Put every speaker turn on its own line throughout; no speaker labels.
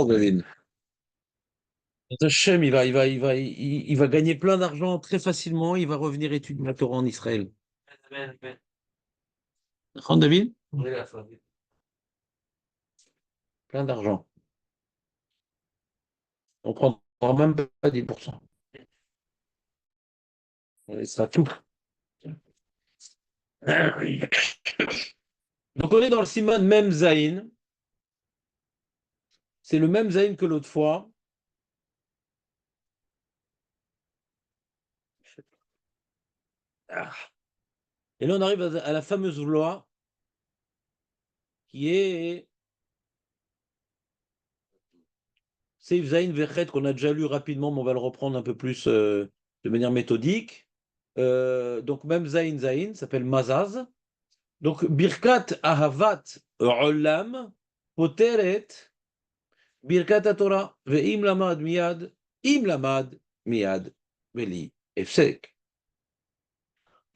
David. Hachem, il va gagner plein d'argent très facilement. Il va revenir étudier la Torah en Israël. D'accord, David? Plein d'argent. On ne prendra même pas 10%. On laissera tout. Donc on est dans le Siman Mem Zayin. C'est le même Zayin que l'autre fois. Et là on arrive à la fameuse loi qui est Seif Zayin Vechet qu'on a déjà lu rapidement, mais on va le reprendre un peu plus de manière méthodique. Donc Mem Zayin Zayin s'appelle Mazaz. Donc Birkat Ahavat Olam Poteret Birkat Torah Ve'im Lamad Miyad Im Lamad Miyad Veli Efsek.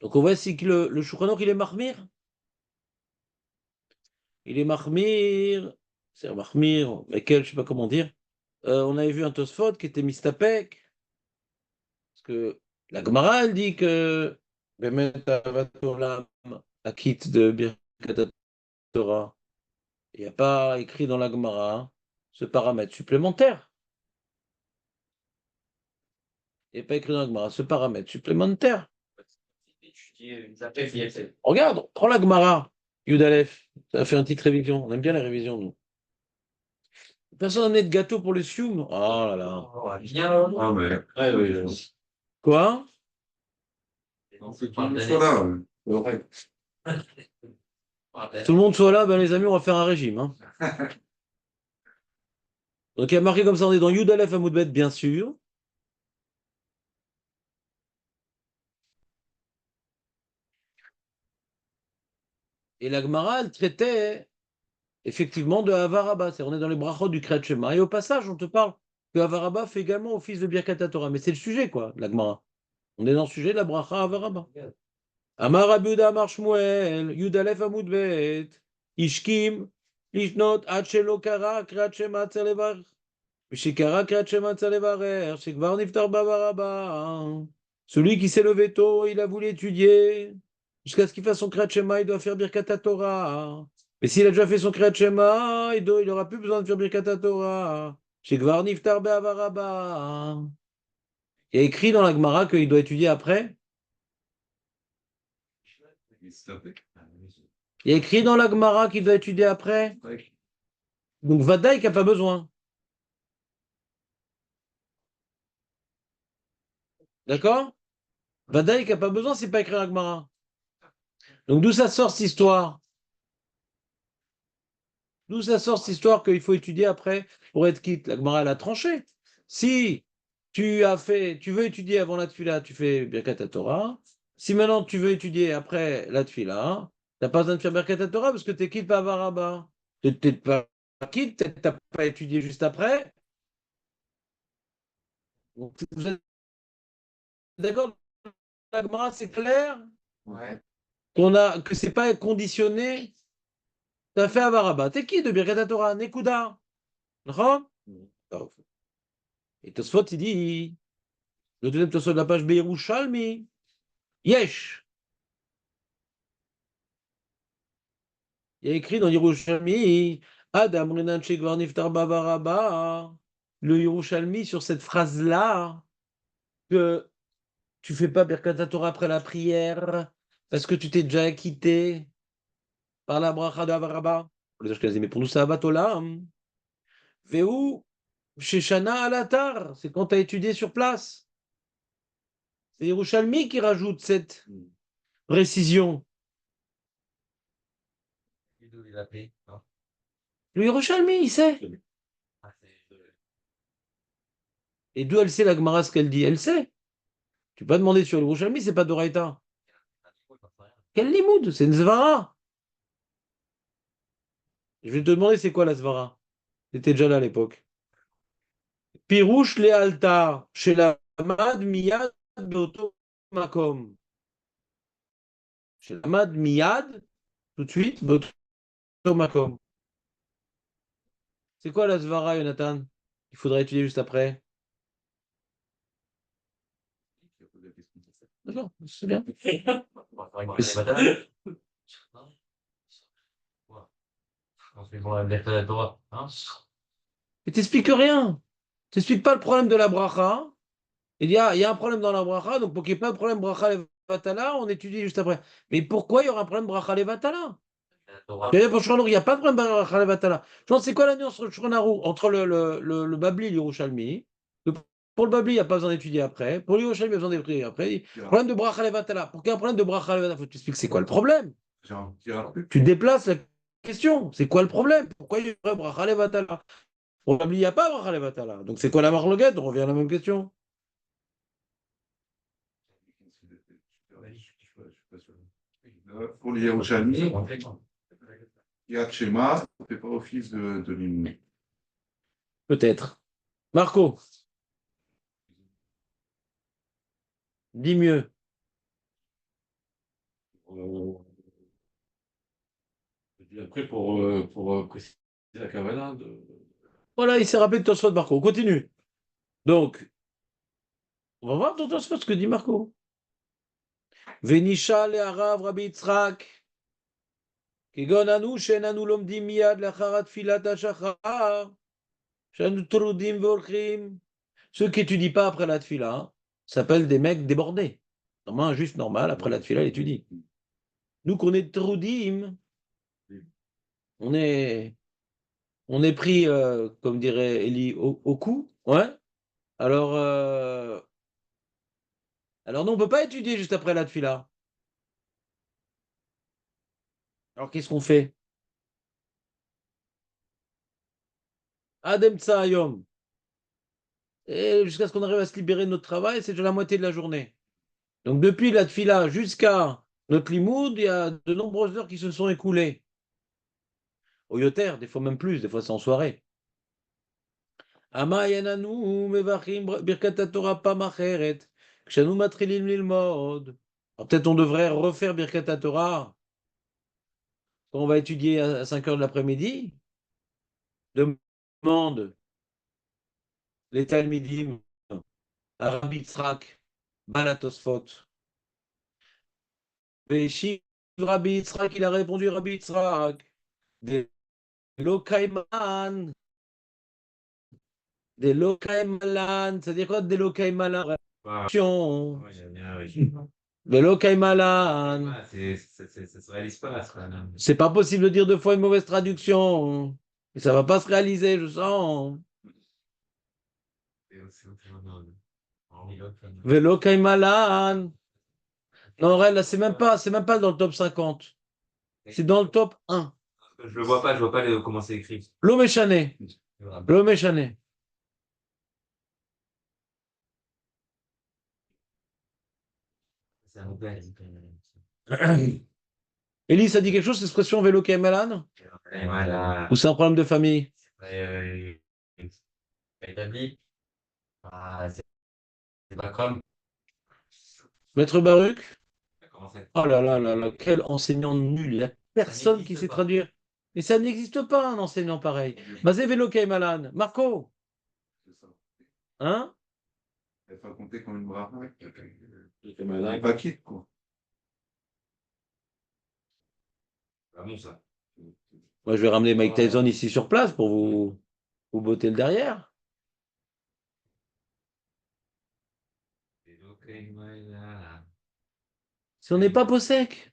Donc on voit ici que le Shulchan Aruch, il est mahmir. Il est mahmir, c'est mahmir, lequel, je ne sais pas comment dire. On avait vu un Tosfot qui était mistapek, parce que la Gemara, elle dit que Bemet Ahavat Olam, Akit de Birkat Torah. Il n'y a pas écrit dans la Gemara ce paramètre supplémentaire. Il n'y a pas écrit dans la Gemara ce paramètre supplémentaire. Regarde, prends la Gemara, Yudalef. Ça a fait une petite révision. On aime bien les révisions, nous. Personne n'a de gâteau pour le sioum. Oh là là.
Ah, mais. Ouais, oui.
Quoi? Tout le monde soit là, ben les amis, on va faire un régime. Hein. Donc il y a marqué comme ça, on est dans Yudalef Amoudbet, bien sûr. Et la Gemara, elle traitait effectivement de Havaraba. On est dans les brachot du Kriyat Shema. Et au passage, on te parle que Havaraba fait également office de Birkat Torah. Mais c'est le sujet, quoi, la Gemara. On est dans le sujet de la bracha Havaraba. Amar Abuda Amar Shmuel, Yudalef Amoudbet, Ishkim, Lishnot, Achelo Kara, Kriyat Shema Tzelevar. Celui qui s'est levé tôt, il a voulu étudier. Jusqu'à ce qu'il fasse son Kriyat Shema, il doit faire Birkat Torah. Mais s'il a déjà fait son Kriyat Shema, il n'aura plus besoin de faire Birkat Torah. Shekvar Niftar Be'avaraba. Il y a écrit dans la Gemara qu'il doit étudier après. Il y a écrit dans la Gemara qu'il doit étudier après. Donc Vadaï qui n'a pas besoin. D'accord? Vadaï qui n'a pas besoin, c'est pas écrit dans la Gemara. Donc d'où ça sort cette histoire? D'où ça sort cette histoire qu'il faut étudier après pour être quitte? La Gemara, elle a tranché. Si tu veux étudier avant la tfila, tu fais Birkat Torah. Si maintenant tu veux étudier après la tfila, tu n'as pas besoin de faire Birkat Torah parce que tu es quitte par Varaba. Tu n'es pas quitte, tu n'as pas étudié juste après. Vous êtes d'accord? La Gemara, c'est clair?
Ouais.
Que c'est pas conditionné. Tu as fait Avaraba. T'es qui de Birkat Torah? Nekuda. D'accord? Et Tosfot, il dit, le deuxième Tosfot de la page Beirushalmi, Yesh. Il y a écrit dans Yerushalmi, Adam Renan Shekvar Niftar Bavaraba, le Yerushalmi sur cette phrase-là, que tu fais pas Birkat Torah après la prière, parce que tu t'es déjà acquitté par la bracha d'Avaraba. Les Ashkenazim, mais pour nous, c'est Avatolam. Veu, Sheshana Alatar, c'est quand tu as étudié sur place. C'est Yerushalmi qui rajoute cette précision. Le Yerushalmi, il sait. Et d'où elle sait la Gemara ce qu'elle dit? Elle sait. Tu peux pas demander sur le Yerushalmi, c'est pas d'Oraïta. Quel limoud? C'est une Zvara. Je vais te demander c'est quoi la Zvara. T'étais déjà là à l'époque. Pirouche le altar, chez la Mad Miyad Beoto Makom. Chez la Mad Miyad, tout de suite, Beoto Makom. C'est quoi la Svara, Jonathan? Il faudrait étudier juste après. D'accord, c'est bien. Mais t'expliques rien. T'expliques pas le problème de la bracha. Il y a un problème dans la bracha, donc pour qu'il n'y ait pas de problème bracha levatala, on étudie juste après. Mais pourquoi il y aura un problème bracha levatala? Pour Shulchan, il n'y a pas de problème bracha levatala. Je c'est quoi la nuance entre le Shulchan Aruch, entre le Babli et le Yerushalmi? Pour le Babli, il n'y a pas besoin d'étudier après. Pour le Yerushalmi, il y a besoin d'étudier après. Problème de bracha levatala. Pour qu'il y ait un problème de bracha levatala, il faut que tu expliques c'est quoi le problème. Tu déplaces la question. C'est quoi le problème? Pourquoi il y aurait bracha levatala? Pour le Babli, il n'y a pas bracha levatala. Donc c'est quoi la marloquette? On revient à la même question.
Pour les Yerushalmi, Yad Shema, ça ne fait pas office de l'hymne.
Peut-être. Marco, dis mieux.
Après, pour préciser la Kavana,
Voilà, il s'est rappelé de Tosfot, Marco. On continue. Donc, on va voir dans Tosfot ce que dit Marco. Venisha le Harav Rabbi Yitzhak. כגון אנו שאיננו לומדים מיד לאחר תפילת השחר, שאנו טרודים והולכים. Ceux qui étudient pas après la tfila s'appellent des mecs débordés. Normalement, un juif normal, après la tfila, il étudie. Nous, qu'on est troudim, on est, on est pris, comme dirait Eli, au cou. Ouais. Alors, alors non, on ne peut pas étudier juste après la tfila. Alors, qu'est-ce qu'on fait? Adem Tsahayom. Et jusqu'à ce qu'on arrive à se libérer de notre travail, c'est déjà la moitié de la journée. Donc, depuis la tfila jusqu'à notre limoud, il y a de nombreuses heures qui se sont écoulées. Au yoter, des fois même plus, des fois c'est en soirée. Ama yananu mevachim birkat Torah pamacheret. Kshanu matrilim lilmod. Alors, peut-être on devrait refaire birkat Torah quand on va étudier à 5 heures de l'après-midi. Demande les Talmidim à Rabbi Yitzhak, Balatosfot. Veshiv Rabbi Yitzhak, il a répondu Rabbi Yitzhak. Des Lokaiman, des Lokaimalan, c'est-à-dire quoi des Lokaimalan? Attention, des Lokaimalan.
Ça se réalise pas, ça.
C'est pas possible de dire deux fois une mauvaise traduction. Et ça va pas se réaliser, je sens. Velo Kaimalan. Non, là, c'est même pas dans le top 50. C'est dans le top 1.
Je vois pas comment c'est écrit.
L'eau méchané. L'eau méchané.
C'est un nouvel.
Elie, ça dit quelque chose, cette expression vélo Kaimalan?
Voilà.
Ou c'est un problème de famille?
Établi. C'est pas comme.
Maître Baruch?
Comment ça.
Oh là là là là, quel enseignant nul. Il n'y a personne qui sait traduire. Mais ça n'existe pas un enseignant pareil. Basé vélo Kaimalan. Marco? Hein?
Il faut compter comme une bracha. Un paquet, quoi.
Ah bon, ça.
Moi, je vais ramener Mike Tyson ici sur place pour vous botter le derrière. Si on n'est pas possèque.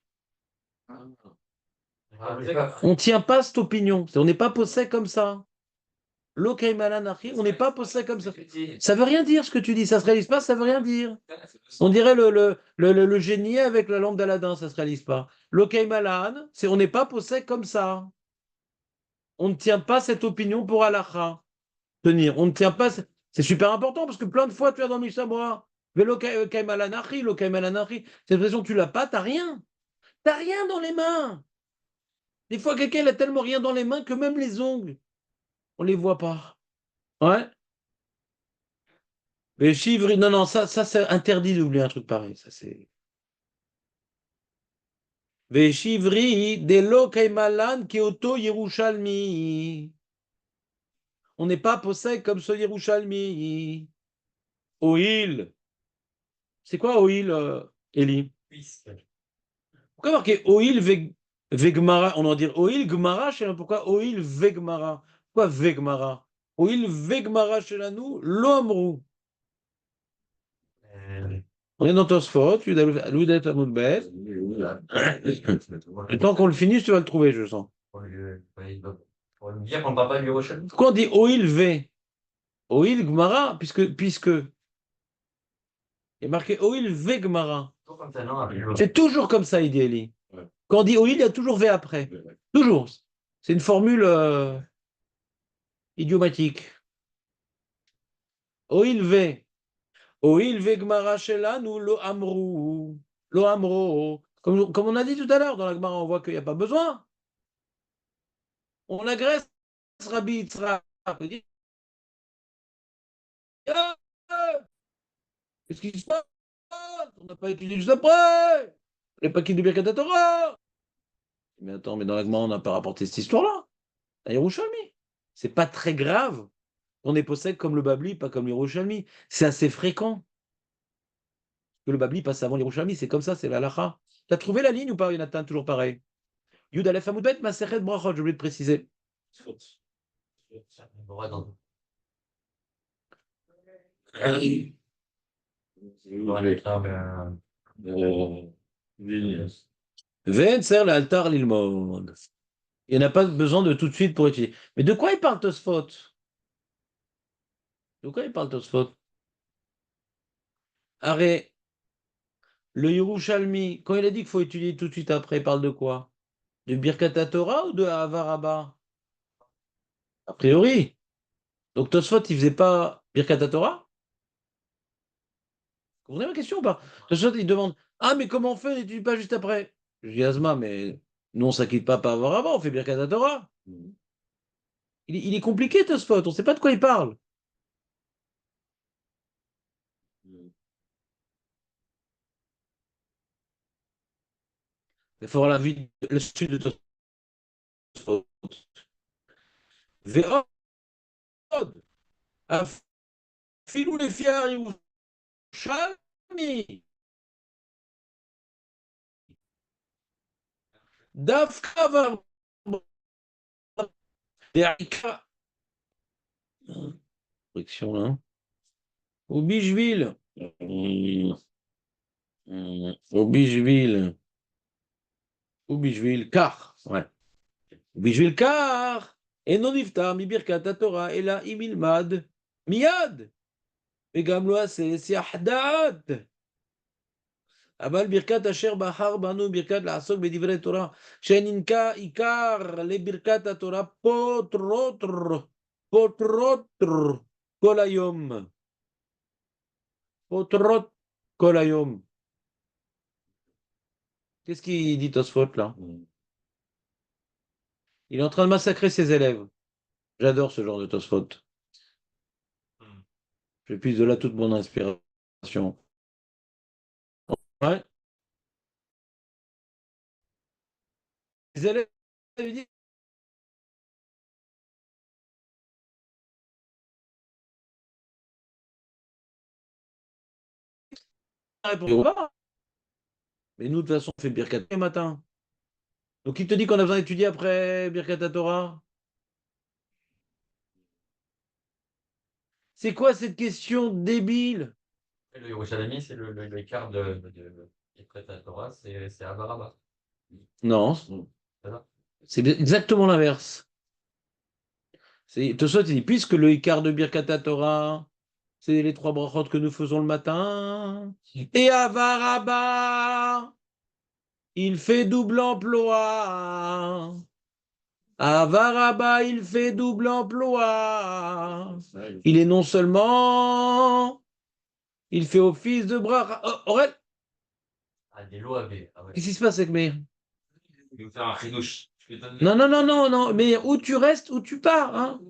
On ne tient pas cette opinion. On n'est pas possèque comme ça. On n'est pas possèque comme ça. Ça veut rien dire ce que tu dis. Ça se réalise pas, ça veut rien dire. On dirait le génie avec la lampe d'Aladin, ça se réalise pas. Malan, c'est on n'est pas possèque comme ça. On ne tient pas cette opinion pour Halacha. Tenir. On ne tient pas. C'est super important parce que plein de fois tu as dans Mishabra. Cette expression, tu l'as pas, t'as rien. T'as rien dans les mains. Des fois, quelqu'un il a tellement rien dans les mains que même les ongles, on les voit pas. Ouais. Mais chivri, non, non, ça c'est interdit d'oublier un truc pareil. Ça, c'est. Veshivri de lo kaimalan keoto Yerushalmi. on n'est pas possède comme ce Yerushalmi. Oil. C'est quoi oil, Eli?
Puisque.
Pourquoi marquer oil vegmara? On en dit oil gmara, je sais pas pourquoi oil vegmara. Pourquoi vegmara? Oil vegmara chez la nous, l'omrou. On est dans Tosfot, Loudet Amoudbet. Le temps qu'on le finisse, tu vas le trouver, je sens.
Pour me dire qu'on ne parle pas du Yerushalmi.
Pourquoi on dit oil v? Oil gmara, puisque il est marqué oil vegmara.
Tout comme ça, non?
C'est toujours comme ça, il dit Eli.
Ouais.
Quand on dit oil, il y a toujours v après.
Ouais.
Toujours. C'est une formule idiomatique. Oil v. Oil ve gmara shelanu lo amru. Lo amro. Comme on a dit tout à l'heure, dans la Gemara, on voit qu'il n'y a pas besoin. On agresse Rabbi Yitzhak. On dit, ah, qu'est-ce qui se passe? On n'a pas étudié juste après. Les paquets de Birkat Torah. Mais attends, mais dans la Gemara, on n'a pas rapporté cette histoire-là. À Yerushalmi. C'est pas très grave. On est possède comme le Babli, pas comme Yerushalmi. C'est assez fréquent que le Babli passe avant Yerushalmi. C'est comme ça, c'est la halakha. T'as trouvé la ligne ou pas, Jonathan? Toujours pareil. Yud Aleph Amoudbet, Masechet Brachot, j'ai oublié de préciser. Venser l'altar l'ilmod. Il n'y en a pas besoin de tout de suite pour étudier. Mais de quoi il parle Tosfot? De quoi il parle Tosfot? Arrête, le Yerushalmi, quand il a dit qu'il faut étudier tout de suite après, il parle de quoi? De Birkat Torah ou de Avaraba? A priori. Donc Tosfot, il faisait pas Birkat Torah? Vous comprenez ma question ou pas? Tosfot, il demande, ah, mais comment on fait, on n'étudie pas juste après? Je dis, Asma, mais nous, on ne s'acquitte pas par Avaraba, on fait Birkat Torah. Il est compliqué, Tosfot, on ne sait pas de quoi il parle. Il faut avoir le sud de Tosfot. Ve'od, afilou les fiar Yerushalmi, dafka var Derika. Correction là. Au Bicheville. Au Bicheville. Au Bicheville. Car. Ouais. Au Bicheville car. Et non iftar mi birkat Torah et là imilmad miyad. וגם לא אסס יחדד. אבל ברכת אשר בחר בנו ברכת לעסוק בדברי תורה, שננקה עיקר לברכת התורה פוטרות כל היום. פוטרות כל היום. Qu'est-ce qu'il dit Tosfot là? Il est en train de massacrer ses élèves. J'adore ce genre de Tosfot. Je puise de là toute mon inspiration. Ouais. Les élèves, ils disent, répondent pas. Mais nous, de toute façon, on fait Birkat le matin. Donc, qui te dit qu'on a besoin d'étudier après Birkat Torah? C'est quoi cette question débile?
Le Yerushalmi, c'est le quart de Torah, c'est Avaraba.
Non,
Voilà.
c'est exactement l'inverse. Tosfot, il dit, puisque le Icar de Birkat Torah, c'est les 3 brachot que nous faisons le matin, et Avaraba, il fait double emploi. Avaraba, il fait double emploi. Il est non seulement, il fait office de bracha. Oh, Aurel,
Ah, des lois avec. Ah ouais.
qu'est-ce qui se passe avec Meir?
Il va nous faire un ridouche.
Non, non, non, non, non, mais où tu restes, où tu pars, hein?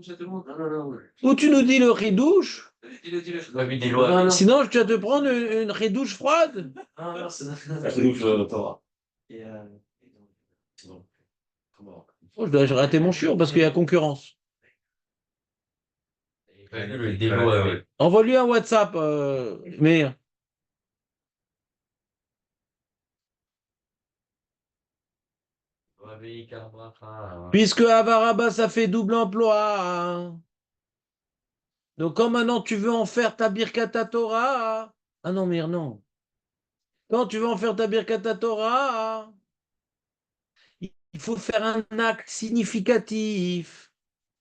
Où tu nous dis le ridouche,
Des lois.
sinon tu vas te prendre une ridouche froide. Oh, je dois rater mon chiot parce qu'il y a concurrence.
Le démo avec.
Envoie-lui un WhatsApp, mais puisque Avaraba, ça fait double emploi. Hein. Donc, quand maintenant tu veux en faire ta Birkat Torah, ah non, mais non. Quand tu veux en faire ta Birkat Torah, il faut faire un acte significatif.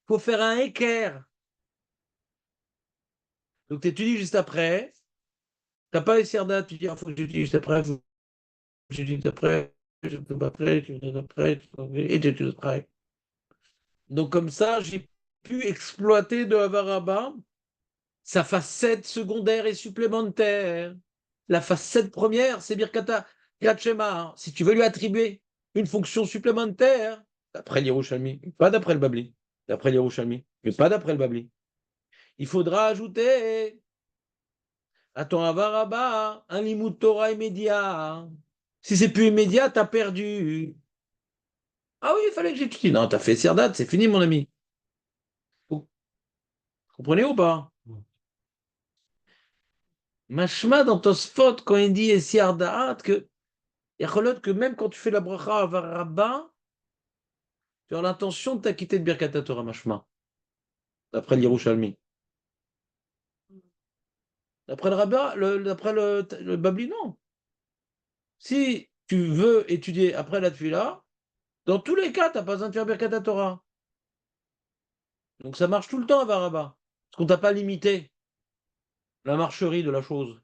Il faut faire un équerre. Donc, tu étudies juste après. Tu n'as pas les serdas, tu dis, il faut que j'étudie juste après, faut que j'étudie juste après, je ne peux pas après, tu étudies après, et tu étudies après. Donc, comme ça, j'ai pu exploiter de Avaraba sa facette secondaire et supplémentaire. La facette première, c'est Birkata Kratchema. Hein. Si tu veux lui attribuer une fonction supplémentaire, d'après l'Yerushalmi, pas d'après le Babli, d'après l'Yerushalmi, mais pas d'après le Babli, il faudra ajouter à ton Avaraba un Limut Torah immédiat. Si c'est plus immédiat, t'as perdu. Ah oui, il fallait que j'étudie. Non, t'as fait Serdat, c'est fini, mon ami. Vous comprenez ou pas? Mashma dans Tosfot, quand il dit Esiardaat, que que même quand tu fais la bracha Avaraba, tu as l'intention de t'acquitter de Birkat Torah Mashma, d'après le Yerushalmi. D'après le Rabbin, d'après le Babli, non. Si tu veux étudier après la Tfila, dans tous les cas, tu n'as pas besoin de faire Birkat Torah. Donc ça marche tout le temps, Avaraba. Parce qu'on t'a pas limité la marcherie de la chose.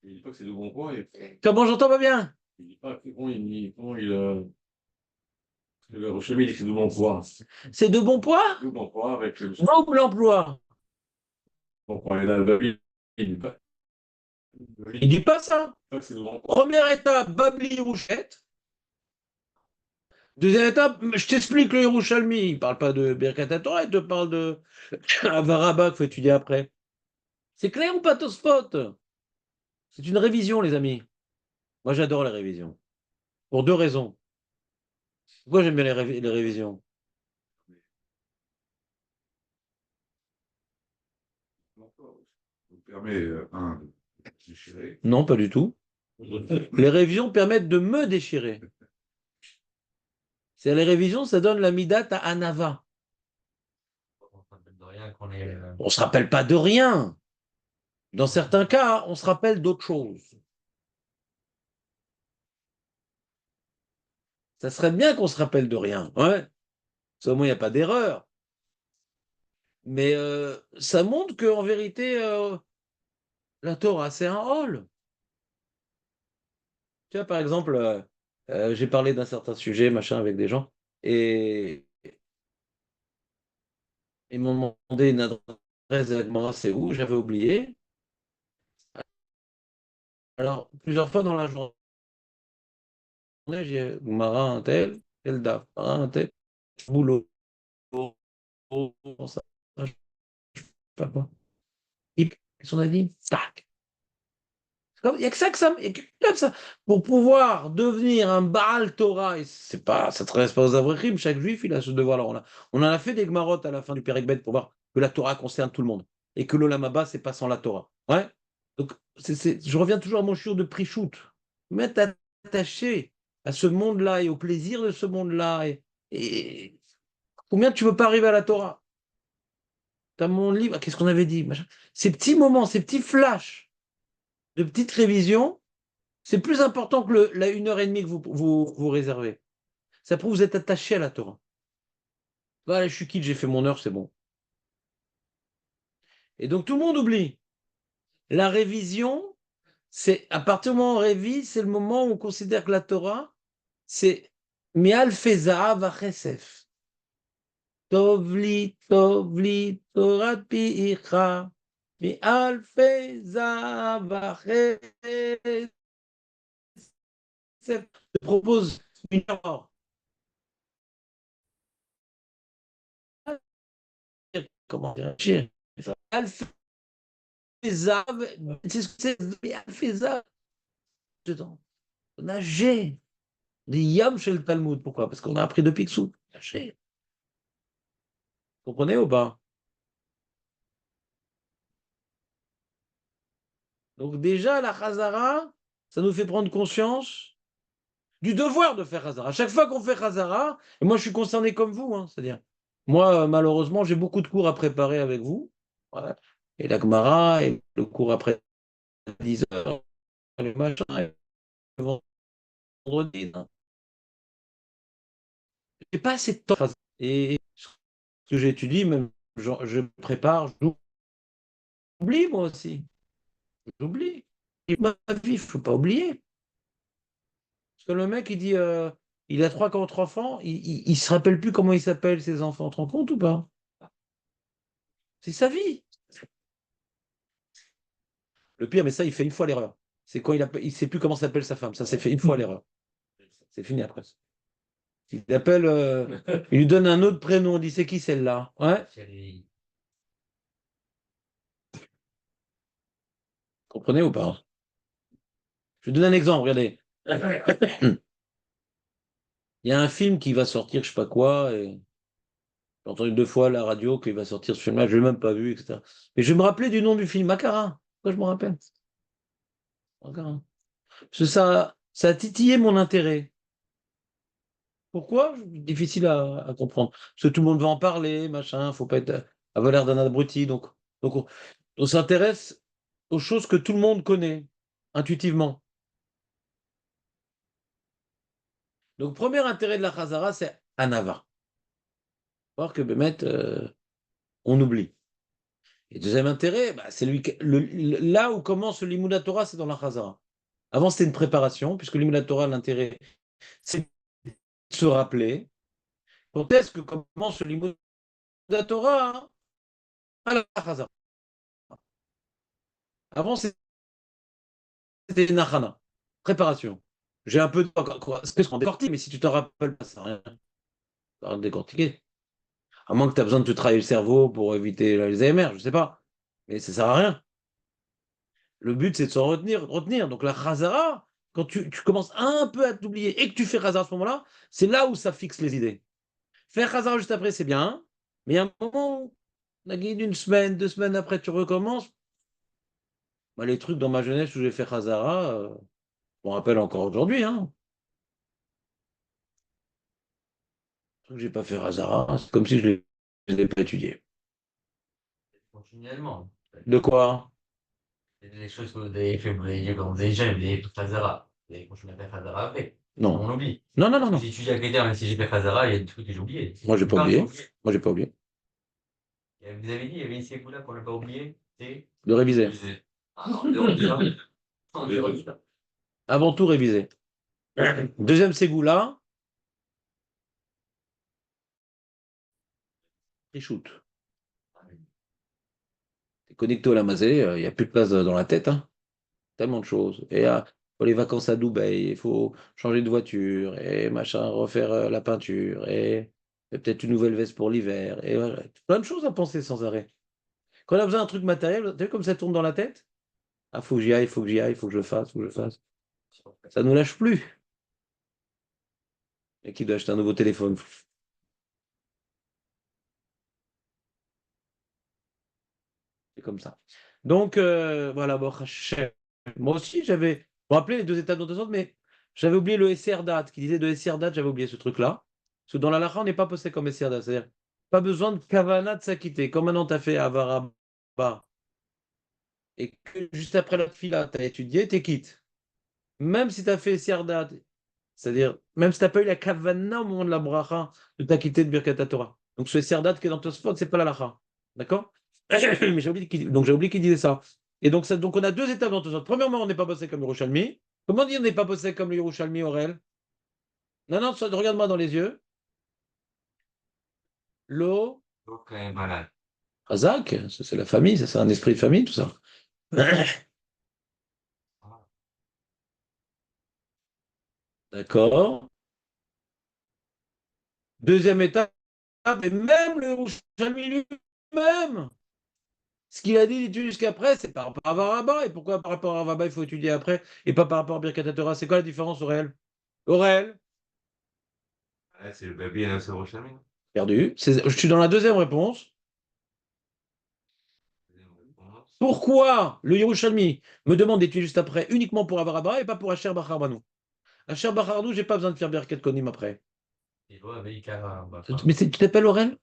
Il dit pas que c'est de bon poids.
Comment j'entends pas bien?
Il dit pas comment le chemin dit que c'est de bon poids.
C'est de bon poids?
De bon poids avec le
Double emploi.
bon poids. Et là, le Babel, il dit pas.
Il dit pas ça.
Pas que c'est de bon poids.
Première étape, Babli Rouchette. Deuxième étape, je t'explique le Yerushalmi. Il ne parle pas de Birkat Torah, il te parle de Avaraba qu'il faut étudier après. C'est clair ou pas, Tosfot? C'est une révision, les amis. Moi, j'adore les révisions. Pour deux raisons. Pourquoi j'aime bien les révisions?
Vous permet, de déchirer.
Non, pas du tout. Les révisions permettent de me déchirer. C'est les révisions, ça donne la midate à Anava. On ne se rappelle pas de rien. Dans certains cas, on se rappelle d'autres choses. Ça serait bien qu'on se rappelle de rien. Ouais. Au moins, il n'y a pas d'erreur. Mais ça montre qu'en vérité, la Torah, c'est un hall. Tu vois, par exemple, j'ai parlé d'un certain sujet, machin, avec des gens, et ils m'ont demandé une adresse de la Gemara, c'est où? J'avais oublié. Alors, plusieurs fois dans la journée, j'ai Gemara un tel, tel daf, Gemara un tel, boulot, ça, je sais pas quoi. Qu'est-ce qu'on a dit? Tac. Il n'y a que ça que ça, il y a que comme ça. Pour pouvoir devenir un Baal Torah, et c'est pas, ça ne s'adresse pas aux Avrichim, chaque juif, il a ce devoir. Alors, on en a fait des Gmarot à la fin du Pérec Bet pour voir que la Torah concerne tout le monde et que l'Olam Haba, c'est pas sans la Torah. Ouais. Donc, je reviens toujours à mon chiour de Prichout. Mettre attaché à ce monde-là et au plaisir de ce monde-là. Et combien tu veux pas arriver à la Torah? Tu as mon livre, qu'est-ce qu'on avait dit? Machin. Ces petits moments, ces petits flashs de petites révisions, c'est plus important que la 1 heure et demie que vous réservez. Ça prouve que vous êtes attaché à la Torah. Voilà, je suis quitte, j'ai fait mon heure, c'est bon. Et donc tout le monde oublie. La révision, c'est à partir du moment où on révise, c'est le moment où on considère que la Torah, c'est Mi'al Feza Vachesef. Tovli, Torah Pi'icha. Mi'al Feza Vachesef. Je te propose une heure. Comment dire? Alfézave, c'est ce que c'est, Alfézave, dedans. Nager. Des yams chez le Talmud. Pourquoi? Parce qu'on a appris de Picsou. Nager. Vous comprenez ou pas? Donc déjà, la Chazara, ça nous fait prendre conscience du devoir de faire Chazara. Chaque fois qu'on fait Chazara, et moi je suis concerné comme vous, hein, c'est-à-dire, moi malheureusement j'ai beaucoup de cours à préparer avec vous, voilà. Et la Gemara, et le cours après 10 heures, le machin, et le vendredi. Hein. J'ai pas assez de temps. Et ce que j'étudie, même je prépare, j'oublie moi aussi. J'oublie. Et ma vie, il ne faut pas oublier. Parce que le mec, il dit, il a trois, quatre enfants, il se rappelle plus comment il s'appelle ses enfants. Tu te rends compte ou pas? C'est sa vie. Le pire, mais ça, il fait une fois l'erreur. C'est quand il sait plus comment s'appelle sa femme. Ça, c'est fait une fois l'erreur. C'est fini après. Il appelle, il lui donne un autre prénom. Il dit, c'est qui celle-là? Ouais.
Chérie.
Comprenez ou pas? Je vais donner un exemple, regardez. Il y a un film qui va sortir, je sais pas quoi, et j'ai entendu deux fois à la radio qu'il va sortir ce film-là, je l'ai même pas vu, etc. Mais je vais me rappeler du nom du film, Macara. Pourquoi je me rappelle? Macara. Parce que ça a titillé mon intérêt. Pourquoi? Difficile à comprendre. Parce que tout le monde va en parler, machin, faut pas être avoir l'air d'un abruti. Donc on s'intéresse aux choses que tout le monde connaît, intuitivement. Donc, premier intérêt de la Chazara, c'est Anava. Voir que Bémet, on oublie. Et deuxième intérêt, bah, c'est là où commence le Limud Torah, c'est dans la Chazara. Avant, c'était une préparation, puisque le Limud Torah, l'intérêt, c'est de se rappeler. Quand est-ce que commence le Limud Torah? Hein, à la Chazara. Avant, c'était Nachana, préparation. J'ai un peu de ce qu'on décortique, mais si tu te rappelles pas, ça rien. Ça rien de décortiquer. À moins que tu as besoin de te travailler le cerveau pour éviter les AMR, je ne sais pas. Mais ça ne sert à rien. Le but, c'est de s'en retenir. Donc la Chazara, quand tu commences un peu à t'oublier et que tu fais Chazara à ce moment-là, c'est là où ça fixe les idées. Faire Chazara juste après, c'est bien. Mais il y a un moment où, la guide d'une semaine, 2 semaines après, tu recommences. Bah, les trucs dans ma jeunesse où j'ai fait Chazara, je me rappelle encore aujourd'hui. Hein. Les trucs que j'ai pas fait Chazara, c'est comme si je l'ai pas étudié.
Continuellement.
De quoi?
C'est des choses que vous avez fait, quand vous étiez jeune, vous avez fait Khazara. Vous avez continué à faire Khazara après.
Non.
Sinon, on oublie.
Non, non, non,
Parce que
non.
j'ai étudié à Kéter, même si j'ai fait Khazara, il y a des trucs que j'ai oubliés.
Moi, j'ai pas
Pas
oublié.
oublié.
Moi, j'ai pas oublié.
Vous avez dit, il y avait une ségoula pour ne pas oublier. C'est
De réviser.
réviser. Ah non, de reviser. Non, de reviser.
Avant tout, réviser. Deuxième Ségoula, reshoot. T'es connecté au Lamazé, il n'y a plus de place dans la tête. Hein. Tellement de choses. Et pour les vacances à Dubaï, il faut changer de voiture, et machin, refaire la peinture, et peut-être une nouvelle veste pour l'hiver. Et voilà. Plein de choses à penser sans arrêt. Quand on a besoin d'un truc matériel, tu vu comme ça tourne dans la tête? Ah, faut que j'y aille, faut que j'y aille, faut que je le fasse, faut que je le fasse. Ça ne nous lâche plus. Et qui doit acheter un nouveau téléphone? C'est comme ça. Donc, voilà, bon, moi aussi, j'avais. Vous vous rappelez les deux étapes d'entente, mais j'avais oublié le SR qui disait de SR j'avais oublié ce truc-là. Parce que dans la Lacha, on n'est pas posté comme SR c'est-à-dire pas besoin de Kavana de s'acquitter. Comme maintenant, tu as fait Avaraba et que juste après la fila, tu as étudié, t'es quitte. Même si tu as fait SR c'est-à-dire, même si tu n'as pas eu la Kavana au moment de la bracha, de t'acquitter de Birkat Torah. Donc, ce SR qui est dans ton spot, c'est pas la Lacha. D'accord? Mais donc j'ai oublié qu'il disait ça. Et donc on a deux étapes dans tout ça. Premièrement, on n'est pas bossé comme le Yerushalmi. Comment dire on n'est pas bossé comme le Yerushalmi, Aurel? Non, non, regarde-moi dans les yeux. Lo,
Donc, malade.
Razak, ça, c'est la famille, ça c'est un esprit de famille, tout ça. D'accord. Deuxième étape, et même le Yerushalmi lui-même, ce qu'il a dit, il étudie jusqu'après, c'est par rapport à Varaba. Et pourquoi par rapport à Varaba, il faut étudier après, et pas par rapport à Birkat Torah? C'est quoi la différence, Aurel? Aurel,
Ouais, c'est le bébé, là, c'est le Rochami.
perdu. Je suis dans la deuxième réponse. Pourquoi le Yerushalmi me demande d'étudier juste après uniquement pour Avaraba et pas pour Asher Bacharbanou? Asher Bacharbanou, j'ai pas besoin de faire Birkat Konim après. Mais tu t'appelles Aurel?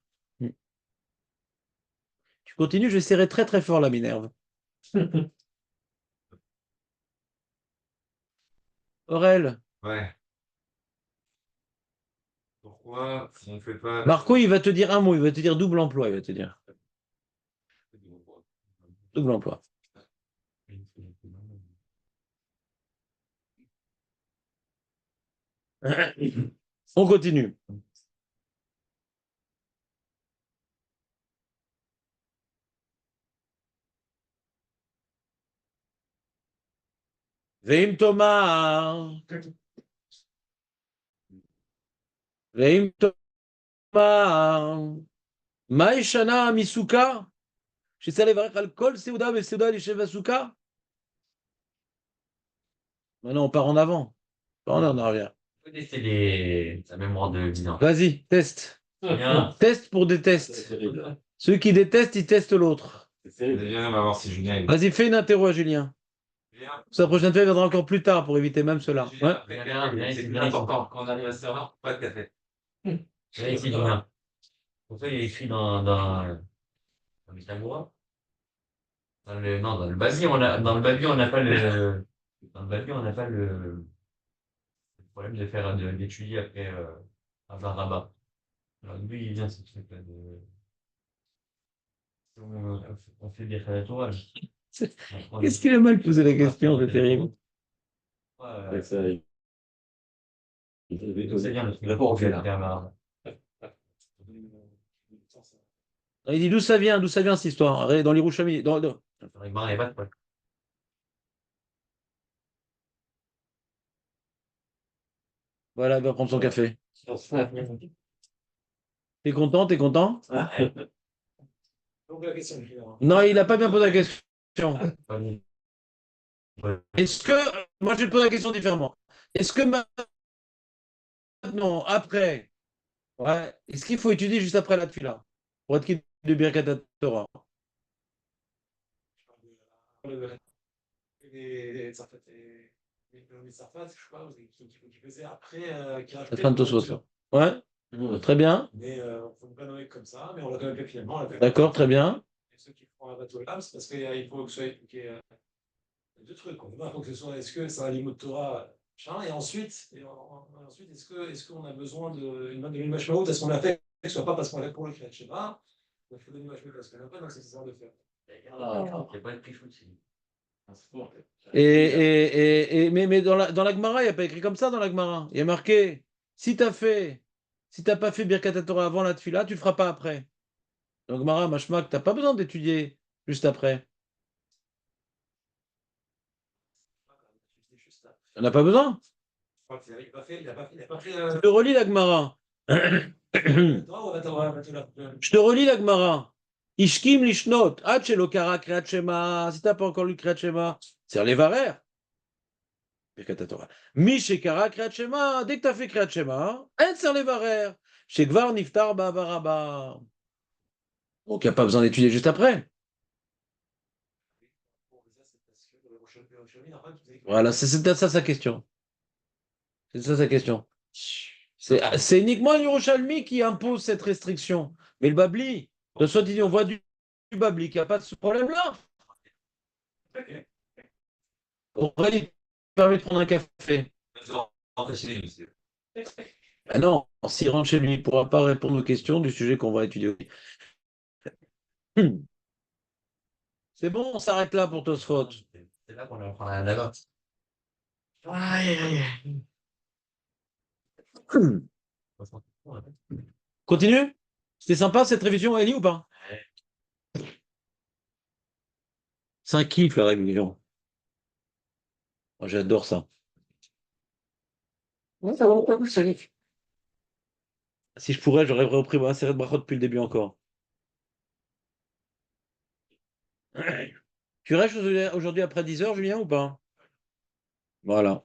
Tu continues, je vais serrer très très fort la Minerve. Aurel,
Ouais. Pourquoi on ne fait pas.
Marco, il va te dire un mot, il va te dire double emploi, il va te dire. Double emploi. On continue. Veim Tomar. Veim Tomar. Maïshana Misuka. שצריך לברך על כל סעודה וסעודה להישב בסוכה? Maintenant, on part en avant. Pas en arrière.
Faut tester la mémoire de Lina.
Vas-y, teste.
Bien.
Teste pour des tests. Ceux qui détestent, ils testent l'autre.
Viens, on va voir si Julien.
Vas-y, fais une interro à Julien. Sa prochaine fois, il viendra encore plus tard pour éviter même cela. Ouais.
C'est bien important. Quand on arrive à ce heure, pas de café. Viens ici, Julien. Pour ça, il est écrit dans les tambours. Non, dans le babi, dans le babi, on n'a pas le. Dans le babi, on n'a pas le problème de faire d'étudier après à Rabat. Alors lui, il vient ce truc-là de. On fait des réatorages.
Qu'est-ce qu'il a mal posé la question, c'est terrible.
Ouais,
Ça,
c'est bien le truc.
Rapport au fait, là.
Il dit d'où ça vient cette histoire? Dans les Rouchami.
Dans les mains, il n'y a pas de problème.
Voilà, il va prendre son café. T'es content? T'es content? Non, il n'a pas bien posé la question. Est-ce que. Moi, je vais te poser la question différemment. Est-ce que maintenant, après, ouais, est-ce qu'il faut étudier juste après la tefila pour être quitte de Birkat Torah?
Les Sarfat, je crois, qui faisaient après
La fin de Tosfot. Ouais, très bien.
Mais on ne peut pas nommer comme ça, mais on l'a quand même fait finalement.
D'accord, très bien.
Et ceux qui font un bateau là, c'est parce qu'il faut que ce soit éduqué deux trucs. Il faut que ce soit, est-ce que c'est un limud Torah, et ensuite, est-ce qu'on a besoin d'une image maout, est-ce qu'on l'a fait, que ce soit pas parce qu'on l'a fait pour le créer, je sais pas, il faut une image maout parce qu'on l'a fait, donc c'est nécessaire de faire.
Il n'y a pas de prix foot,
Mais dans la Gemara, il n'y a pas écrit comme ça dans la Gemara. Il y a marqué, si tu n'as pas fait Birkat Torah avant la tefila, tu ne le feras pas après. Donc Gemara, machma, tu n'as pas besoin d'étudier juste après. On n'a pas besoin.
Il n'a pas fait.
Je te relis la Gemara. Je te relis la Gemara. Ishkim lishnot, ad shelo kara kriat shema. Si tu n'as pas encore lu kriat shema, c'est les varer. Birkat Torah. Mi shekara kriat shema, dès que tu as fait kriat shema, en ser les varer. Shekvar niftar ba'avaraba. Donc il n'y a pas besoin d'étudier juste après. Voilà, c'est ça sa question. C'est ça sa question. C'est uniquement l'Yerushalmi qui impose cette restriction. Mais le Babli, de soit dit, on voit du Babli qui n'a pas de ce problème-là. Aurélie, permet de prendre un café. Ah non, s'il rentre chez lui, il ne pourra pas répondre aux questions du sujet qu'on va étudier. C'est bon, on s'arrête là pour Tosfot.
C'est là qu'on va prendre un avant.
Continue? C'était sympa cette révision, Ellie, ou pas? C'est un kiff la révision. Moi, j'adore ça. Si je pourrais, j'aurais repris ma série de brachot depuis le début encore. Tu restes aujourd'hui après 10 heures, Julien, ou pas? Voilà.